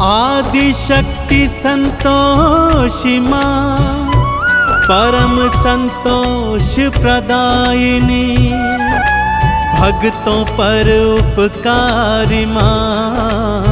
आदि शक्ति संतोषी माँ, परम संतोष प्रदायिनी, भक्तों पर उपकारी माँ,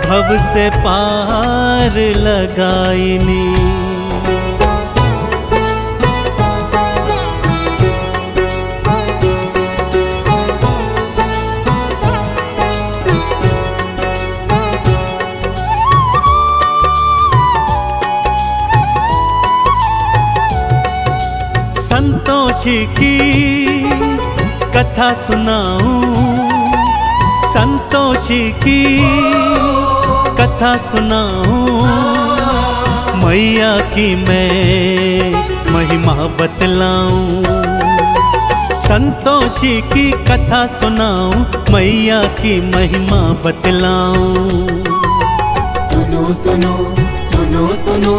भव से पार लगाइनी। संतोषी की कथा सुनाऊं, संतोषी की कथा सुनाऊं, मैया की मैं महिमा बतलाऊं। संतोषी की कथा सुनाऊं, मैया की महिमा बतलाऊं। सुनो सुनो सुनो सुनो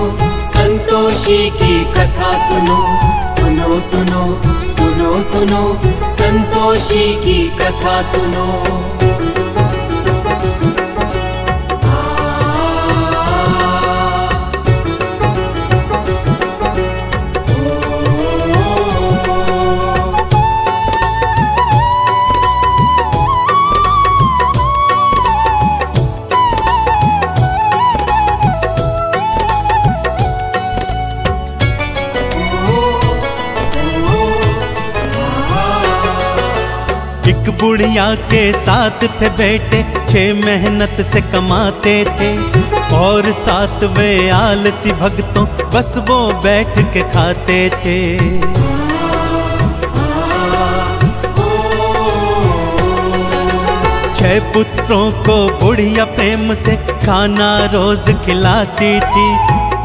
संतोषी की कथा सुनो, सुनो सुनो सुनो सुनो संतोषी की कथा सुनो। एक बुढ़िया के साथ थे बेटे, 6 मेहनत से कमाते थे, और 7वें आलसी भक्तों बस वो बैठ के खाते थे। छह पुत्रों को बुढ़िया प्रेम से खाना रोज खिलाती थी,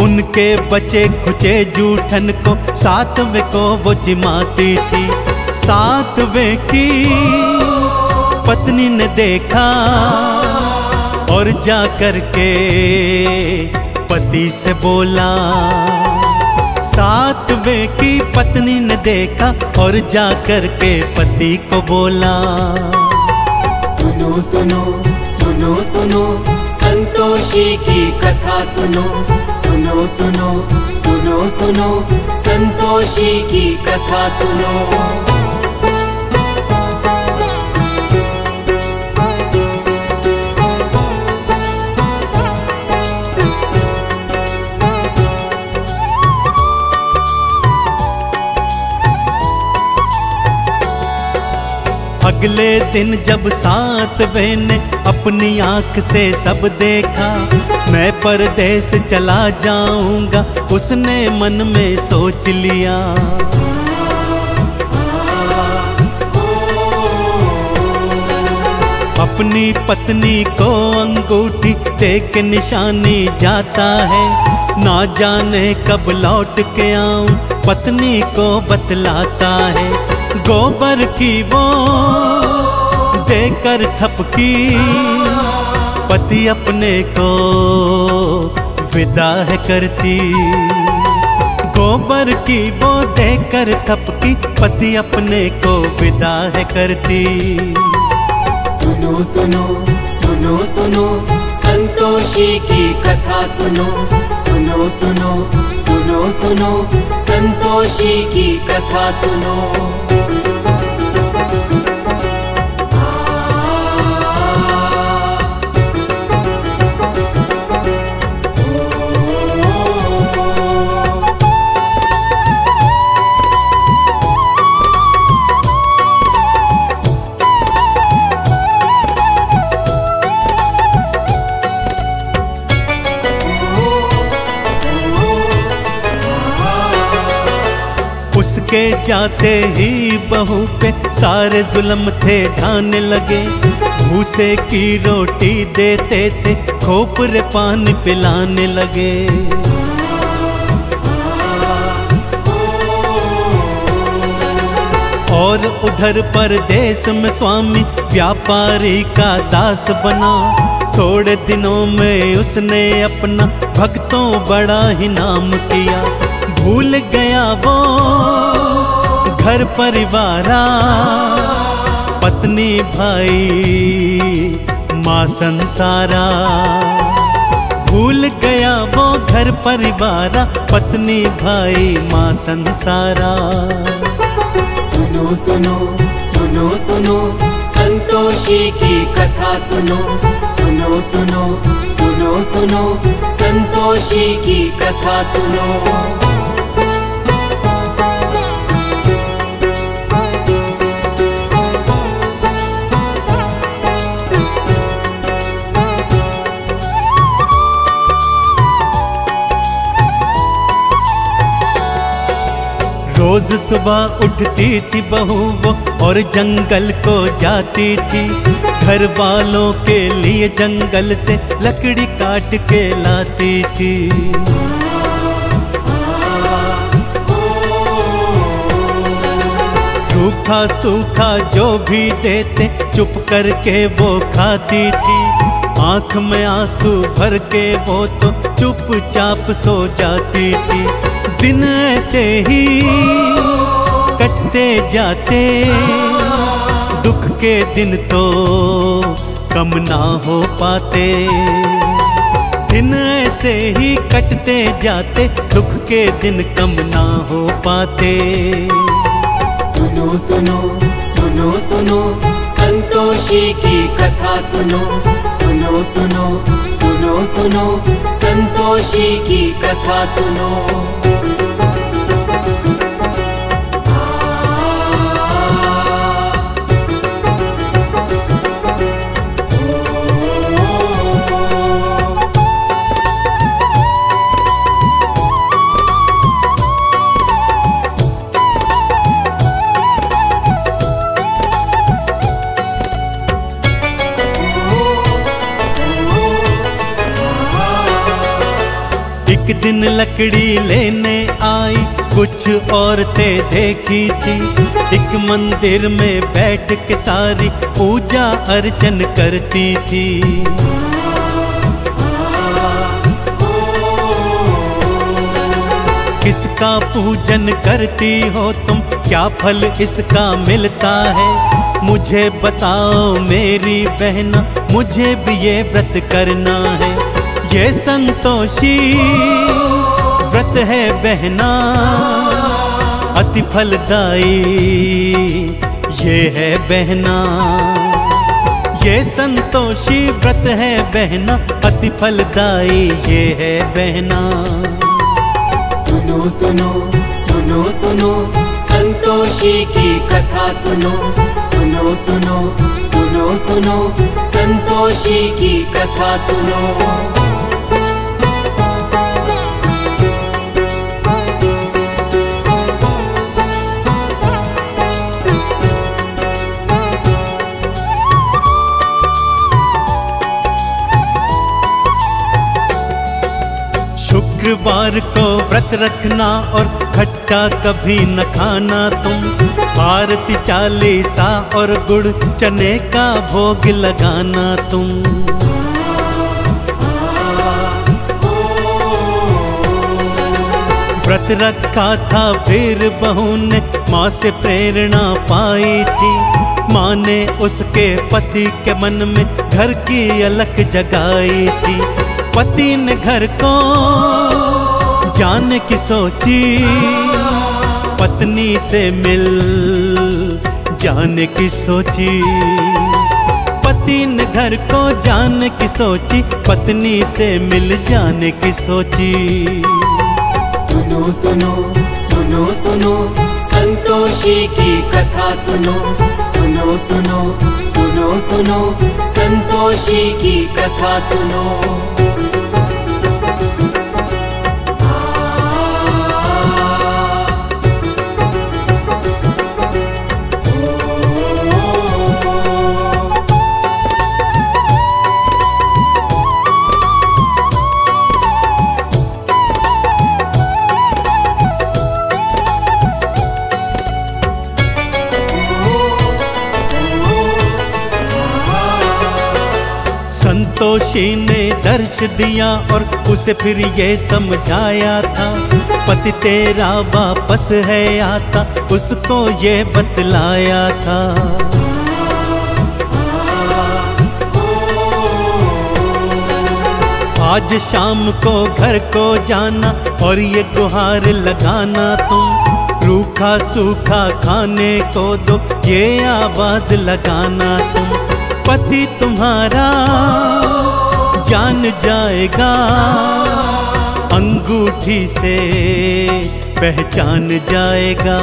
उनके बचे खुचे जूठन को 7वें को वो जिमाती थी। 7वें की पत्नी ने देखा और जा कर के पति से बोला। 7वें की पत्नी ने देखा और जा कर के पति को बोला। सुनो सुनो सुनो सुनो संतोषी की कथा सुनो, सुनो सुनो सुनो सुनो संतोषी की कथा सुनो। अगले दिन जब 7वें ने अपनी आंख से सब देखा, मैं परदेस चला जाऊंगा उसने मन में सोच लिया। अपनी पत्नी को अंगूठी दे के निशानी जाता है, ना जाने कब लौट के आऊं पत्नी को बतलाता है। गोबर की वो देकर थपकी, पति अपने को विदा है करती। गोबर की वो देकर थपकी, पति अपने को विदा है करती। सुनो सुनो सुनो सुनो संतोषी की कथा सुनो, सुनो सुनो सुनो सुनो संतोषी की कथा सुनो। उसके जाते ही बहू पे सारे जुल्म थे ढाने लगे, भूसे की रोटी देते थे, खोपरे पानी पिलाने लगे। और उधर परदेश में स्वामी व्यापारी का दास बना, थोड़े दिनों में उसने अपना भक्तों बड़ा ही नाम किया। भूल गया वो घर परिवारा, पत्नी भाई माँ संसारा। भूल गया वो घर परिवारा, पत्नी भाई माँ संसारा। सुनो सुनो सुनो सुनो संतोषी की कथा सुनो, सुनो सुनो सुनो सुनो संतोषी की कथा सुनो। रोज सुबह उठती थी बहू वो और जंगल को जाती थी, घर वालों के लिए जंगल से लकड़ी काट के लाती थी। रूखा सूखा जो भी देते चुप करके वो खाती थी, आँख में आंसू भर के वो तो चुपचाप सो जाती थी। दिन ऐसे ही कटते जाते, दुख के दिन तो कम ना हो पाते। दिन ऐसे ही कटते जाते, दुख के दिन कम ना हो पाते। सुनो सुनो सुनो सुनो संतोषी की कथा सुनो, सुनो सुनो सुनो सुनो संतोषी की कथा सुनो। एक दिन लकड़ी लेने आई कुछ औरतें देखी थी, एक मंदिर में बैठ के सारी पूजा अर्चन करती थी। किसका पूजन करती हो तुम, क्या फल इसका मिलता है? मुझे बताओ मेरी बहना, मुझे भी ये व्रत करना है। ये संतोषी व्रत है बहना, अति फलदायी ये है बहना। ये संतोषी व्रत है बहना, अति फलदायी ये है बहना। सुनो सुनो सुनो सुनो संतोषी की कथा सुनो, सुनो सुनो सुनो सुनो संतोषी की कथा सुनो। शुक्रवार को व्रत रखना और खट्टा कभी न खाना तुम, आरती चालीसा और गुड़ चने का भोग लगाना तुम। व्रत रखा था फिर बहू ने माँ से प्रेरणा पाई थी, माँ ने उसके पति के मन में घर की अलख जगाई थी। पति ने घर को जाने की सोची, पत्नी से मिल जाने की सोची। पति ने घर को जाने की सोची, पत्नी से मिल जाने की सोची। सुनो सुनो सुनो सुनो संतोषी की कथा सुनो, सुनो सुनो सुनो सुनो संतोषी की कथा सुनो। संतोषी ने दर्श दिया और उसे फिर ये समझाया था, पति तेरा वापस है आता, उसको ये बतलाया था। आज शाम को घर को जाना और ये गुहार लगाना तुम, रूखा सूखा खाने को दो ये आवाज लगाना तुम। पति तुम्हारा जान जाएगा, अंगूठी से पहचान जाएगा।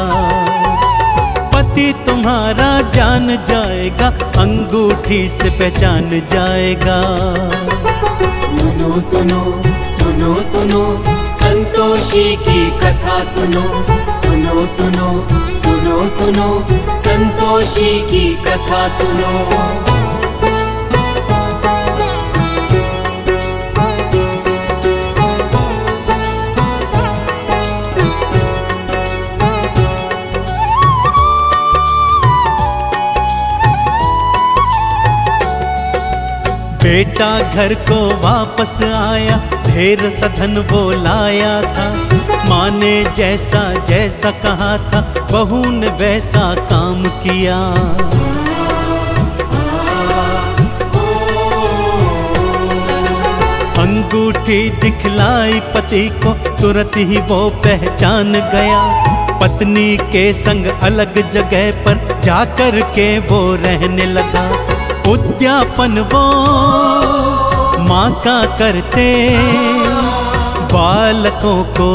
पति तुम्हारा जान जाएगा, अंगूठी से पहचान जाएगा। सुनो सुनो सुनो सुनो संतोषी की कथा सुनो, सुनो सुनो सुनो सुनो संतोषी की कथा सुनो। बेटा घर को वापस आया, ढेर सधन वो लाया था। माँ ने जैसा जैसा कहा था, बहू ने वैसा काम किया। अंगूठी दिखलाई पति को, तुरंत ही वो पहचान गया। पत्नी के संग अलग जगह पर जाकर के वो रहने लगा। उद्यापन वो माँ का करते, बालकों को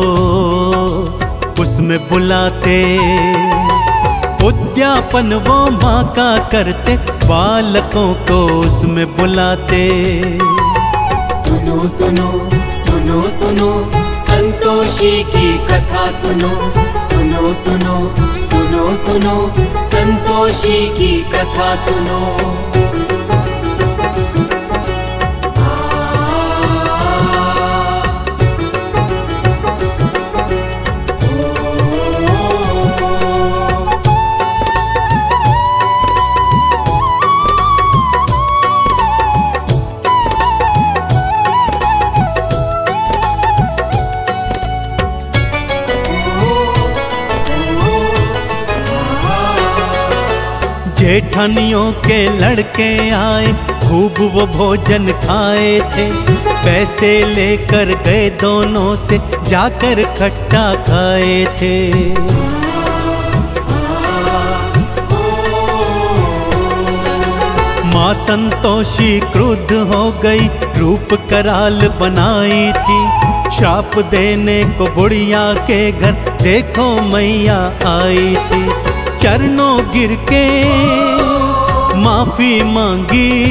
उसमें बुलाते। उद्यापन वो माँ का करते, बालकों को उसमें बुलाते। सुनो सुनो सुनो सुनो संतोषी की कथा सुनो, सुनो सुनो सुनो सुनो संतोषी की कथा सुनो। जेठानियों के लड़के आए, खूब वो भोजन खाए थे। पैसे लेकर गए दोनों से, जाकर खट्टा खाए थे। माँ संतोषी क्रुद्ध हो गई, रूप कराल बनाई थी। श्राप देने को बुढ़िया के घर देखो मैया आई थी। चरणों गिर के माफी मांगी,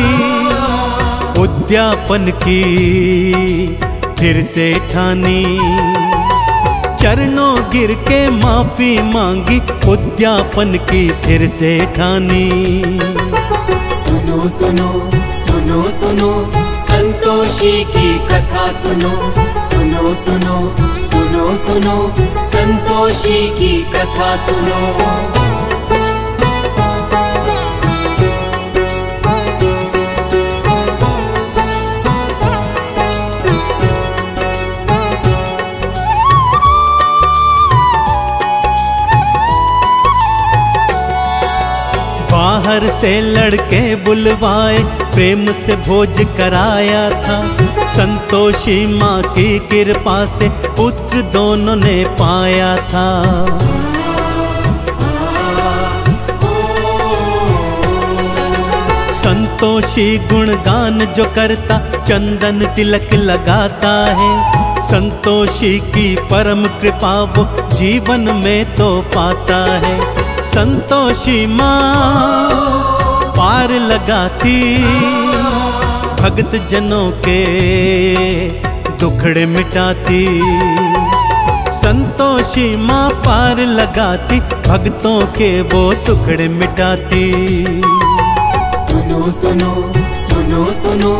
उद्यापन की फिर से ठानी। चरणों गिर के माफी मांगी, उद्यापन की फिर से ठानी। सुनो सुनो सुनो सुनो संतोषी की कथा सुनो, सुनो सुनो सुनो सुनो संतोषी की कथा सुनो। बाहर से लड़के बुलवाए, प्रेम से भोज कराया था। संतोषी माँ की कृपा से पुत्र दोनों ने पाया था। संतोषी गुणगान जो करता, चंदन तिलक लगाता है। संतोषी की परम कृपा वो जीवन में तो पाता है। संतोषी माँ पार लगाती, भक्त जनों के दुखड़े मिटाती। संतोषी माँ पार लगाती, भक्तों के वो टुकड़े मिटाती। सुनो सुनो सुनो सुनो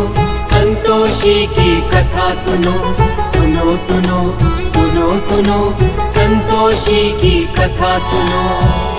संतोषी की कथा सुनो, सुनो सुनो सुनो सुनो संतोषी की कथा सुनो।